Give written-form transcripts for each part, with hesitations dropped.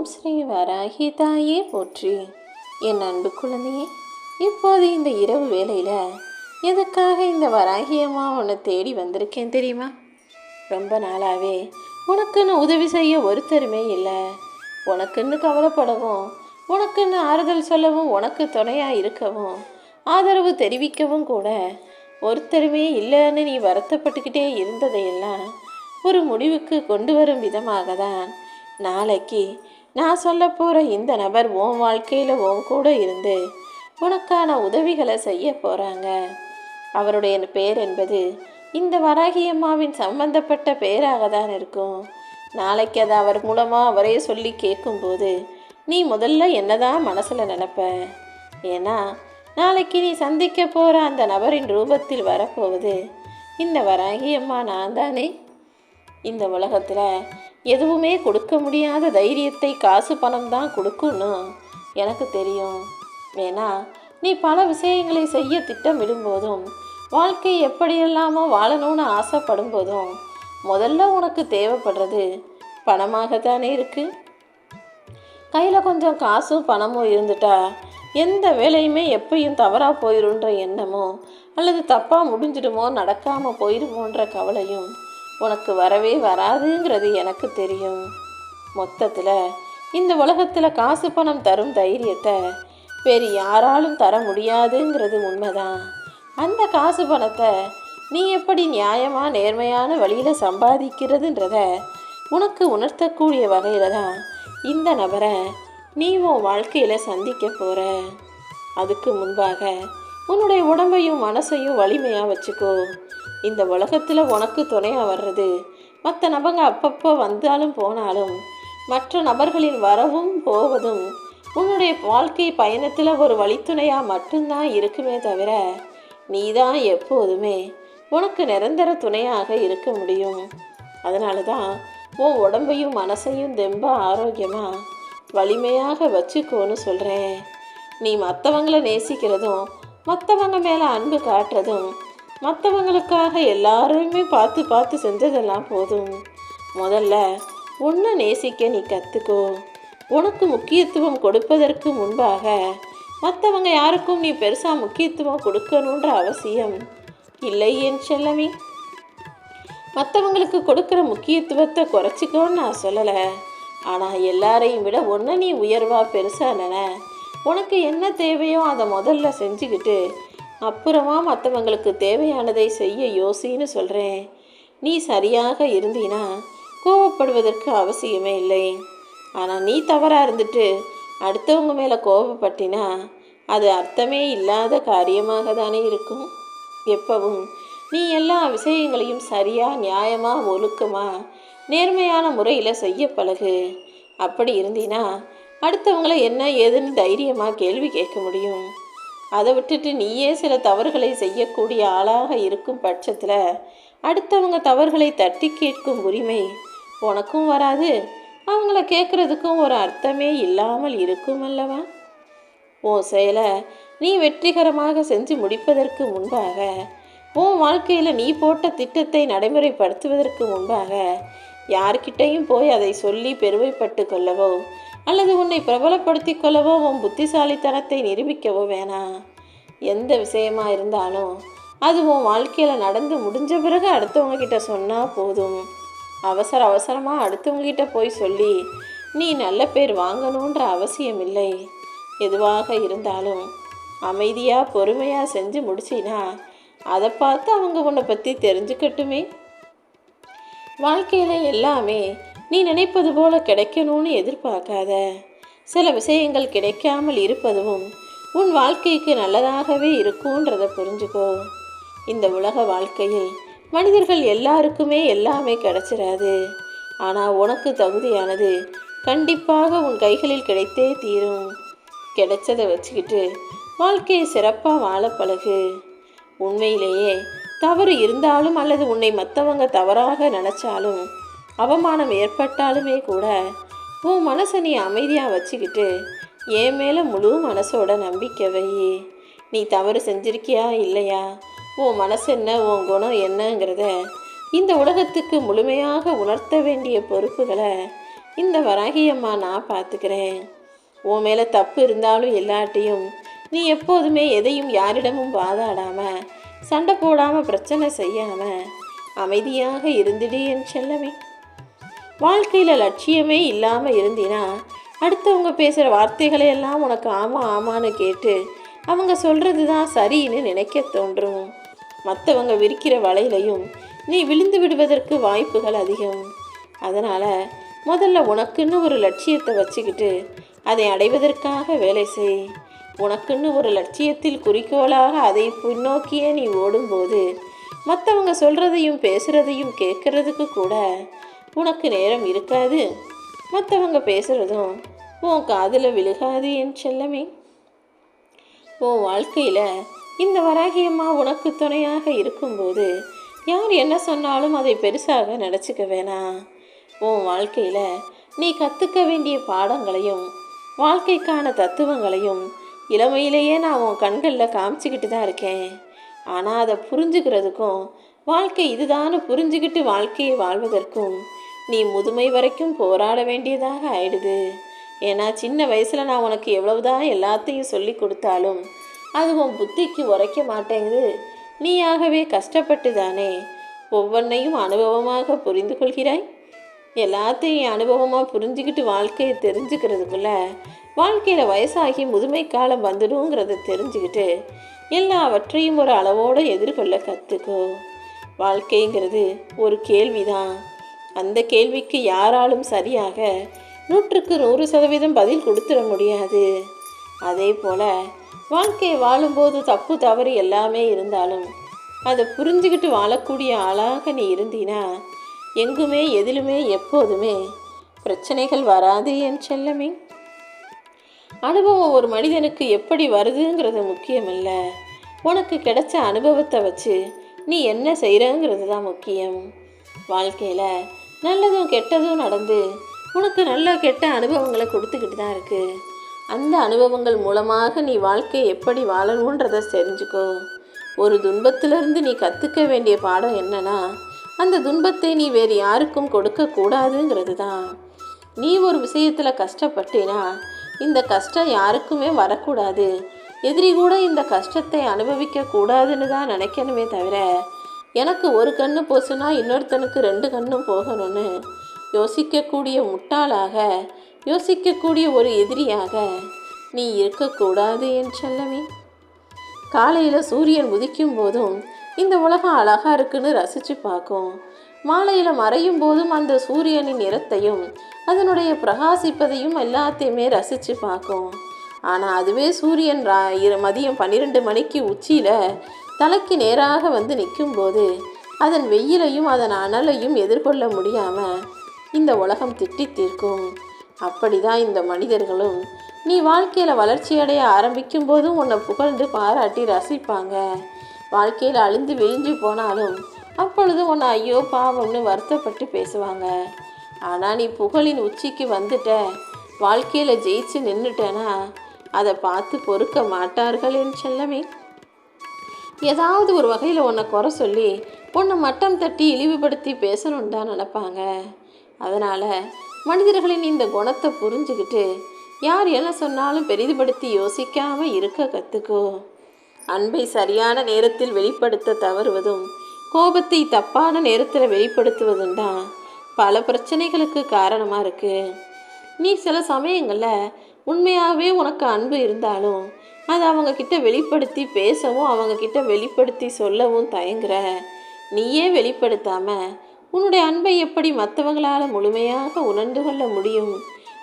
ஸ்ரீ வராகி தாயே போற்றி. என் அன்பு குழந்தையே, இப்போது இந்த இரவு வேளையில் எதுக்காக இந்த வராகியம்மா உன்னை தேடி வந்திருக்கேன் தெரியுமா? ரொம்ப நாளாகவே உனக்குன்னு உதவி செய்ய ஒருத்தருமே இல்லை. உனக்குன்னு கவலைப்படவும், உனக்குன்னு ஆறுதல் சொல்லவும், உனக்கு துணையாக இருக்கவும், ஆதரவு தெரிவிக்கவும் கூட ஒருத்தருமே இல்லைன்னு நீ வருத்தப்பட்டுக்கிட்டே இருந்ததையெல்லாம் ஒரு முடிவுக்கு கொண்டு வரும் விதமாக தான் நாளைக்கு நான் சொல்ல போகிற இந்த நபர் உன் வாழ்க்கையில் உன் கூட இருந்து உனக்கான உதவிகளை செய்ய போகிறாங்க. அவருடைய பேர் என்பது இந்த வராகியம்மாவின் சம்பந்தப்பட்ட பேராக தான் இருக்கும். நாளைக்கு அதை அவர் மூலமாக அவரே சொல்லி கேட்கும்போது நீ முதல்ல என்னதான் மனசில் நினைப்ப? ஏன்னா நாளைக்கு நீ சந்திக்க போகிற அந்த நபரின் ரூபத்தில் வரப்போவது இந்த வராகியம்மா நான் தானே. இந்த உலகத்தில் எதுவுமே கொடுக்க முடியாத தைரியத்தை காசு பணம் தான் கொடுக்குன்னு எனக்கு தெரியும். ஏன்னா நீ பல விஷயங்களை செய்ய திட்டமிடும் போதும், வாழ்க்கை எப்படியெல்லாமோ வாழணும்னு ஆசைப்படும் போதும் முதல்ல உனக்கு தேவைப்படுறது பணமாகத்தானே இருக்குது. கையில் கொஞ்சம் காசும் பணமும் இருந்துட்டா எந்த வேலையுமே எப்பயும் தவறாக போயிடும்ன்ற எண்ணமோ, அல்லது தப்பாக முடிஞ்சிடுமோ, நடக்காமல் போயிடுமோன்ற கவலையும் உனக்கு வரவே வராதுங்கிறது எனக்கு தெரியும். மொத்தத்தில் இந்த உலகத்தில் காசு பணம் தரும் தைரியத்தை வேறு யாராலும் தர முடியாதுங்கிறது உண்மைதான். அந்த காசு பணத்தை நீ எப்படி நியாயமாக நேர்மையான வழியில் சம்பாதிக்கிறதுன்றத உனக்கு உணர்த்தக்கூடிய வகையில் தான் இந்த நபரை நீ உன் வாழ்க்கையில் சந்திக்க போகிற. அதுக்கு முன்பாக உன்னுடைய உடம்பையும் மனசையும் வலிமையாக வச்சுக்கோ. இந்த உலகத்தில் உனக்கு துணையாக வர்றது மற்ற நபங்க அப்பப்போ வந்தாலும் போனாலும், மற்ற நபர்களின் வரவும் போவதும் உன்னுடைய வாழ்க்கை பயணத்தில் ஒரு வழித்துணையாக மட்டும்தான் இருக்குமே தவிர நீ தான் எப்போதுமே உனக்கு நிரந்தர துணையாக இருக்க முடியும். அதனால தான் உன் உடம்பையும் மனசையும் தெம்ப ஆரோக்கியமாக வலிமையாக வச்சுக்கோன்னு சொல்கிறேன். நீ மற்றவங்களை நேசிக்கிறதும், மற்றவங்க மேலே அன்பு காட்டுறதும், மற்றவங்களுக்காக எல்லாருமே பார்த்து பார்த்து செஞ்சதெல்லாம் போதும். முதல்ல உன்னை நேசிக்க நீ கற்றுக்கோ. உனக்கு முக்கியத்துவம் கொடுப்பதற்கு முன்பாக மற்றவங்க யாருக்கும் நீ பெருசாக முக்கியத்துவம் கொடுக்கணுன்ற அவசியம் இல்லை என் செல்லமே. மற்றவங்களுக்கு கொடுக்குற முக்கியத்துவத்தை குறைச்சிக்கோன்னு நான் சொல்லலை. ஆனால் எல்லாரையும் விட ஒன்று நீ உயர்வாக பெருசாக நினை. உனக்கு என்ன தேவையோ அதை முதல்ல செஞ்சுக்கிட்டு அப்புறமா மற்றவங்களுக்கு தேவையானதை செய்ய யோசின்னு சொல்கிறேன். நீ சரியாக இருந்தீனா கோபப்படுவதற்கு அவசியமே இல்லை. ஆனால் நீ தவறாக இருந்துட்டு அடுத்தவங்க மேலே கோபப்பட்டினா அது அர்த்தமே இல்லாத காரியமாக தானே இருக்கும். எப்பவும் நீ எல்லா விஷயங்களையும் சரியாக, நியாயமாக, ஒழுக்கமாக, நேர்மையான முறையில் செய்ய பழகு. அப்படி இருந்தீனா அடுத்தவங்கள என்ன ஏதுன்னு தைரியமாக கேள்வி கேட்க முடியும். அதை விட்டுட்டு நீயே சில தவறுகளை செய்யக்கூடிய ஆளாக இருக்கும் பட்சத்தில் அடுத்தவங்க தவறுகளை தட்டி கேட்கும் உரிமை உனக்கும் வராது. அவங்கள கேட்குறதுக்கும் ஒரு அர்த்தமே இல்லாமல் இருக்கும் அல்லவா? உன் செயலை நீ வெற்றிகரமாக செஞ்சு முடிப்பதற்கு முன்பாக, உன் வாழ்க்கையில் நீ போட்ட திட்டத்தை நடைமுறைப்படுத்துவதற்கு முன்பாக யார்கிட்டையும் போய் அதை சொல்லி பெருமைப்பட்டு கொள்ளவோ அல்லது உன்னை பிரபலப்படுத்தி கொள்ளவோ உன் புத்திசாலித்தனத்தை நிரூபிக்கவோ வேணாம். எந்த விஷயமா இருந்தாலும் அது உன் வாழ்க்கையில் நடந்து முடிஞ்ச பிறகு அடுத்தவங்க கிட்ட சொன்னால் போதும். அவசரமாக அடுத்தவங்க கிட்ட போய் சொல்லி நீ நல்ல பேர் வாங்கணுன்ற அவசியம் இல்லை. எதுவாக இருந்தாலும் அமைதியாக பொறுமையாக செஞ்சு முடிச்சினா அதை பார்த்து அவங்க உன்னை பற்றி தெரிஞ்சுக்கட்டுமே. வாழ்க்கையில் எல்லாமே நீ நினைப்பது போல கிடைக்கணும்னு எதிர்பார்க்காத. சில விஷயங்கள் கிடைக்காமல் இருப்பதும் உன் வாழ்க்கைக்கு நல்லதாகவே இருக்கும்ன்றதை புரிஞ்சுக்கோ. இந்த உலக வாழ்க்கையில் மனிதர்கள் எல்லாருக்குமே எல்லாமே கிடைச்சிடாது. ஆனால் உனக்கு தகுதியானது கண்டிப்பாக உன் கைகளில் கிடைத்தே தீரும். கிடைச்சதை வச்சுக்கிட்டு வாழ்க்கையை சிறப்பாக வாழ பழகு. உண்மையிலேயே தவறு இருந்தாலும் அல்லது உன்னை மற்றவங்க தவறாக நினச்சாலும், அவமானம் ஏற்பட்டாலுமே கூட உன் மனசை நீ அமைதியாக வச்சுக்கிட்டு என் மேலே முழு மனசோட நம்பிக்கை வை. நீ தவறு செஞ்சிருக்கியா இல்லையா, உன் மனசு என்ன, உன் குணம் என்னங்கிறத இந்த உலகத்துக்கு முழுமையாக உணர்த்த வேண்டிய பொறுப்புகளை இந்த வராகியம்மா நான் பார்த்துக்கிறேன். உன் மேலே தப்பு இருந்தாலும் எல்லாட்டையும் நீ எப்போதுமே எதையும் யாரிடமும் வாதாடாமல் சண்டை போடாமல் பிரச்சனை செய்யாமல் அமைதியாக இருந்துடு என் செல்லமே. வாழ்க்கையில் லட்சியமே இல்லாமல் இருந்தினா அடுத்தவங்க பேசுகிற வார்த்தைகளை எல்லாம் உனக்கு ஆமாம் ஆமான்னு கேட்டு அவங்க சொல்கிறது தான் சரின்னு நினைக்க தோன்றும். மற்றவங்க விரிக்கிற வலையிலையும் நீ விழுந்து விடுவதற்கு வாய்ப்புகள் அதிகம். அதனால் முதல்ல உனக்குன்னு ஒரு லட்சியத்தை வச்சுக்கிட்டு அதை அடைவதற்காக வேலை செய். உனக்குன்னு ஒரு லட்சியத்தில் குறிக்கோளாக அதை பின்னோக்கியே நீ ஓடும்போது மற்றவங்க சொல்கிறதையும் பேசுகிறதையும் கேட்குறதுக்கு கூட உனக்கு நேரம் இருக்காது. மற்றவங்க பேசுகிறதும் உன் காதில் விழுகாது என் செல்லமே. உன் வாழ்க்கையில் இந்த வராகியம்மா உனக்கு துணையாக இருக்கும்போது யார் என்ன சொன்னாலும் அதை பெருசாக நினச்சிக்க வேணாம். உன் வாழ்க்கையில் நீ கற்றுக்க வேண்டிய பாடங்களையும் வாழ்க்கைக்கான தத்துவங்களையும் இளமையிலேயே நான் உன் கண்களில் காமிச்சிக்கிட்டு தான் இருக்கேன். ஆனால் அதை புரிஞ்சுக்கிறதுக்கும் வாழ்க்கை இதுதான்னு புரிஞ்சுக்கிட்டு வாழ்க்கையை வாழ்வதற்கும் நீ முதுமை வரைக்கும் போராட வேண்டியதாக ஆயிடுது. ஏன்னா சின்ன வயசில் நான் உனக்கு எவ்வளவுதான் எல்லாத்தையும் சொல்லி கொடுத்தாலும் அது உன் புத்திக்கு உரைக்க மாட்டேங்குது. நீயாகவே கஷ்டப்பட்டு தானே ஒவ்வொன்றையும் அனுபவமாக புரிந்து கொள்கிறாய். எல்லாத்தையும் அனுபவமாக புரிஞ்சுக்கிட்டு வாழ்க்கையை தெரிஞ்சுக்கிறதுக்குள்ள வாழ்க்கையில் வயசாகி முதுமை காலம் வந்துடுங்கிறத தெரிஞ்சுக்கிட்டு எல்லாவற்றையும் ஒரு அளவோடு எதிர்கொள்ள கற்றுக்கோ. வாழ்க்கைங்கிறது ஒரு கேள்விதான். அந்த கேள்விக்கு யாராலும் சரியாக 100க்கு 100% பதில் கொடுத்துட முடியாது. அதே போல் வாழ்க்கையை வாழும்போது தப்பு தவறு எல்லாமே இருந்தாலும் அதை புரிஞ்சுக்கிட்டு வாழக்கூடிய ஆளாக நீ இருந்தீனா எங்குமே எதிலுமே எப்போதுமே பிரச்சனைகள் வராது என் செல்லமே. அனுபவம் ஒரு மனிதனுக்கு எப்படி வருதுங்கிறது முக்கியமல்ல, உனக்கு கிடைச்ச அனுபவத்தை வச்சு நீ என்ன செய்கிறங்கிறது தான் முக்கியம். வாழ்க்கையில் நல்லதும் கெட்டதும் நடந்து உனக்கு நல்ல கெட்ட அனுபவங்களை கொடுத்துக்கிட்டு தான் இருக்குது. அந்த அனுபவங்கள் மூலமாக நீ வாழ்க்கையை எப்படி வாழணுன்றதை தெரிஞ்சுக்கோ. ஒரு துன்பத்திலிருந்து நீ கற்றுக்க வேண்டிய பாடம் என்னன்னா அந்த துன்பத்தை நீ வேறு யாருக்கும் கொடுக்கக்கூடாதுங்கிறது தான். நீ ஒரு விஷயத்தில் கஷ்டப்பட்டினா இந்த கஷ்டம் யாருக்குமே வரக்கூடாது, எதிரி கூட இந்த கஷ்டத்தை அனுபவிக்க கூடாதுன்னு தான் நினைக்கணுமே தவிர எனக்கு ஒரு கண்ணு போச்சுன்னா இன்னொருத்தனுக்கு 2 கண்ணும் போகணும்னு யோசிக்கக்கூடிய முட்டாளாக யோசிக்கக்கூடிய ஒரு எதிரியாக நீ இருக்கக்கூடாது என் செல்லமே. காலையில் சூரியன் உதிக்கும் போதும் இந்த உலகம் அழகாக இருக்குன்னு ரசித்து பார்க்கும். மாலையில் மறையும் போதும் அந்த சூரியனின் நிறத்தையும் அதனுடைய பிரகாசிப்பதையும் எல்லாத்தையுமே ரசித்து பார்க்கும். ஆனால் அதுவே சூரியன் மதியம் 12 மணிக்கு உச்சியில் தலைக்கு நேராக வந்து நிற்கும்போது அதன் வெயிலையும் அதன் அனலையும் எதிர்கொள்ள முடியாமல் இந்த உலகம் திட்டி தீர்க்கும். அப்படிதான் இந்த மனிதர்களும் நீ வாழ்க்கையில் வளர்ச்சியடைய ஆரம்பிக்கும் போதும் உன்னை புகழ்ந்து பாராட்டி ரசிப்பாங்க. வாழ்க்கையில் அழிந்து விழிஞ்சு போனாலும் அப்பொழுது உன்னை ஐயோ பாவம்னு வருத்தப்பட்டு பேசுவாங்க. ஆனால் நீ புகழின் உச்சிக்கு வந்துட்ட, வாழ்க்கையில் ஜெயிச்சு நின்றுட்டேன்னா அதை பார்த்து பொறுக்க மாட்டார்கள் என் செல்லமே. ஏதாவது ஒரு வகையில் உன்னை குறை சொல்லி உன்னை மட்டம் தட்டி இழிவுபடுத்தி பேசணுன்னு தான் நினைப்பாங்க. அதனால் மனிதர்களின் இந்த குணத்தை புரிஞ்சுக்கிட்டு யார் என்ன சொன்னாலும் பெரிதுபடுத்தி யோசிக்காமல் இருக்க கற்றுக்கோ. அன்பை சரியான நேரத்தில் வெளிப்படுத்த தவறுவதும் கோபத்தை தப்பான நேரத்தில் வெளிப்படுத்துவதும் தான் பல பிரச்சனைகளுக்கு காரணமாக இருக்குது. நீ சில சமயங்களில் உண்மையாகவே உனக்கு அன்பு இருந்தாலும் அதை அவங்கக்கிட்ட வெளிப்படுத்தி பேசவும் அவங்கக்கிட்ட வெளிப்படுத்தி சொல்லவும் தயங்குற. நீயே வெளிப்படுத்தாமல் உன்னுடைய அன்பை எப்படி மற்றவங்களால் முழுமையாக உணர்ந்து கொள்ள முடியும்?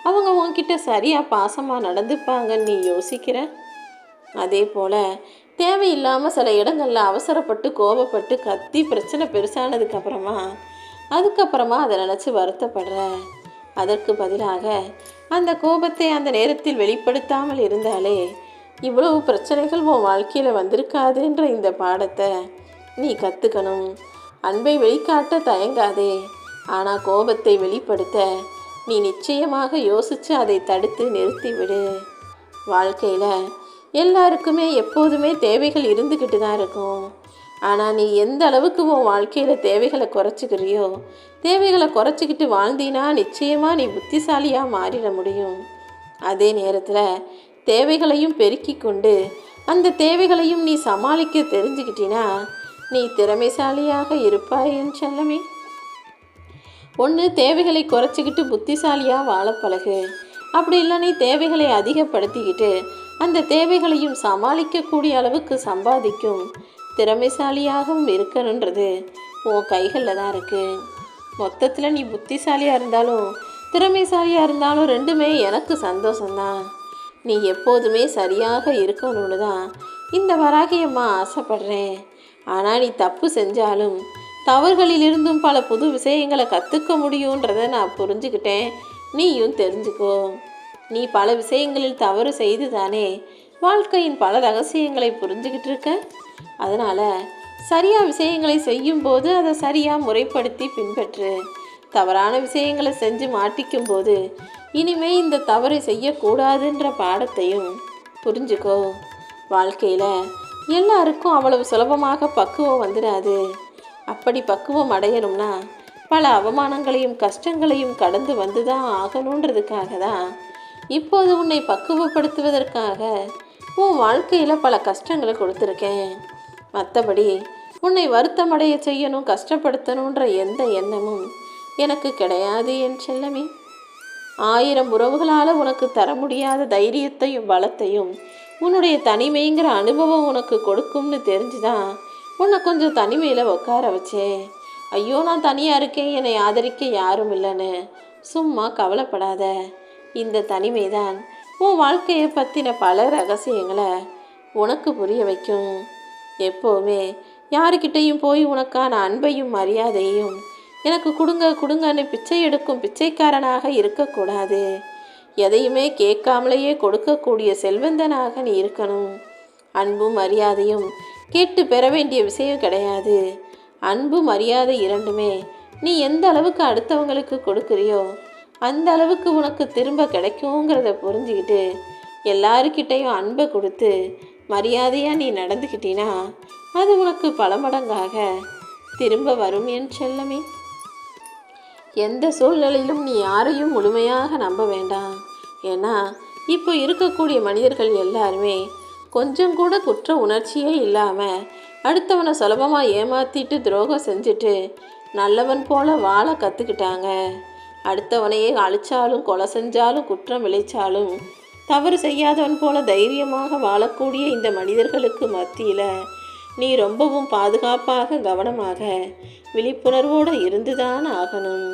அவங்க உன்கிட்ட சரியாக பாசமாக நடந்துப்பாங்கன்னு நீ யோசிக்கிற. அதே போல் தேவையில்லாமல் சில இடங்களில் அவசரப்பட்டு கோபப்பட்டு கத்தி பிரச்சனை அதுக்கப்புறமா அதை நினச்சி வருத்தப்படுற. அதற்கு பதிலாக அந்த கோபத்தை அந்த நேரத்தில் வெளிப்படுத்தாமல் இருந்தாலே இவ்வளவு பிரச்சனைகள் உன் வாழ்க்கையில் வந்திருக்காதுன்ற இந்த பாடத்தை நீ கற்றுக்கணும். அன்பை வெளிக்காட்ட தயங்காதே, ஆனால் கோபத்தை வெளிப்படுத்த நீ நிச்சயமாக யோசித்து அதை தடுத்து நிறுத்திவிடு. வாழ்க்கையில் எல்லாருக்குமே எப்போதுமே தேவைகள் இருந்துக்கிட்டு தான் இருக்கும். ஆனால் நீ எந்த அளவுக்கு உன் வாழ்க்கையில் தேவைகளை குறைச்சிக்கிறியோ, தேவைகளை குறைச்சிக்கிட்டு வாழ்ந்தீனா நிச்சயமாக நீ புத்திசாலியாக மாறிட முடியும். அதே நேரத்தில் தேவைகளையும் பெருக்கி கொண்டு அந்த தேவைகளையும் நீ சமாளிக்க தெரிஞ்சுக்கிட்டினா நீ திறமைசாலியாக இருப்பாய் என் செல்லமே. ஒன்று தேவைகளை குறைச்சிக்கிட்டு புத்திசாலியாக வாழ பழகு. அப்படி இல்லை நீ தேவைகளை அதிகப்படுத்திக்கிட்டு அந்த தேவைகளையும் சமாளிக்கக்கூடிய அளவுக்கு சம்பாதிக்கும் திறமைசாலியாகவும் இருக்கணுன்றது உன் கைகளில் தான் இருக்குது. மொத்தத்தில் நீ புத்திசாலியாக இருந்தாலும் திறமைசாலியாக இருந்தாலும் ரெண்டுமே எனக்கு சந்தோஷம்தான். நீ எப்போதுமே சரியாக இருக்கணும்னு தான் இந்த வராகியம்மா ஆசைப்படுறேன். ஆனால் நீ தப்பு செஞ்சாலும் தவறுகளிலிருந்தும் பல புது விஷயங்களை கற்றுக்க முடியுன்றதை நான் புரிஞ்சுக்கிட்டேன். நீயும் தெரிஞ்சுக்கோ. நீ பல விஷயங்களில் தவறு செய்து தானே வாழ்க்கையின் பல ரகசியங்களை புரிஞ்சுக்கிட்டு இருக்க. அதனால் சரியாக விஷயங்களை செய்யும்போது அதை சரியாக முறைப்படுத்தி பின்பற்று. தவறான விஷயங்களை செஞ்சு மாட்டிக்கும் போது இனிமே இந்த தவறை செய்யக்கூடாதுன்ற பாடத்தையும் புரிஞ்சுக்கோ. வாழ்க்கையில் எல்லாருக்கும் அவ்வளவு சுலபமாக பக்குவம் வந்துடாது. அப்படி பக்குவம் அடையணும்னா பல அவமானங்களையும் கஷ்டங்களையும் கடந்து வந்து தான் ஆகணுன்றதுக்காக தான் இப்போது உன்னை பக்குவப்படுத்துவதற்காக உன் வாழ்க்கையில் பல கஷ்டங்களை கொடுத்துருக்கேன். மற்றபடி உன்னை வருத்தமடைய செய்யணும், கஷ்டப்படுத்தணுன்ற எந்த எண்ணமும் எனக்கு கிடையாது என் செல்லமே. 1000 உறவுகளால் உனக்கு தர முடியாத தைரியத்தையும் பலத்தையும் உன்னுடைய தனிமைங்கிற அனுபவம் உனக்கு கொடுக்கும்னு தெரிஞ்சுதான் உன்னை கொஞ்சம் தனிமையில் உட்கார வச்சேன். ஐயோ நான் தனியாக இருக்கேன், என்னை ஆதரிக்க யாரும் இல்லைன்னு சும்மா கவலைப்படாத. இந்த தனிமை தான் உன் வாழ்க்கையை பற்றின பல ரகசியங்களை உனக்கு புரிய வைக்கும். எப்போவுமே யாருக்கிட்டையும் போய் உனக்கான அன்பையும் மரியாதையும் எனக்கு கொடுங்க கொடுங்கன்னு பிச்சை எடுக்கும் பிச்சைக்காரனாக இருக்கக்கூடாது. எதையுமே கேட்காமலேயே கொடுக்கக்கூடிய செல்வந்தனாக நீ இருக்கணும். அன்பும் மரியாதையும் கேட்டு பெற வேண்டிய விஷயம் கிடையாது. அன்பு மரியாதை இரண்டுமே நீ எந்த அளவுக்கு அடுத்தவங்களுக்கு கொடுக்குறியோ அந்த அளவுக்கு உனக்கு திரும்ப கிடைக்குங்கிறத புரிஞ்சுக்கிட்டு எல்லாருக்கிட்டையும் அன்பை கொடுத்து மரியாதையாக நீ நடந்துக்கிட்டினா அது உனக்கு பல மடங்காக திரும்ப வரும் என் செல்லமே. எந்த சூழ்நிலையிலும் நீ யாரையும் முழுமையாக நம்ப வேண்டாம். ஏன்னா இப்போ இருக்கக்கூடிய மனிதர்கள் எல்லாருமே கொஞ்சம் கூட குற்ற உணர்ச்சியே இல்லாமல் அடுத்தவனை சுலபமாக ஏமாற்றிட்டு துரோகம் செஞ்சுட்டு நல்லவன் போல வாழ கற்றுக்கிட்டாங்க. அடுத்தவனையே அழிச்சாலும் கொலை செஞ்சாலும் குற்றம் விளைச்சாலும் தவறு செய்யாதவன் போல தைரியமாக வாழக்கூடிய இந்த மனிதர்களுக்கு மத்தியில் நீ ரொம்பவும் பாதுகாப்பாக கவனமாக விழிப்புணர்வோடு இருந்துதான் ஆகணும்.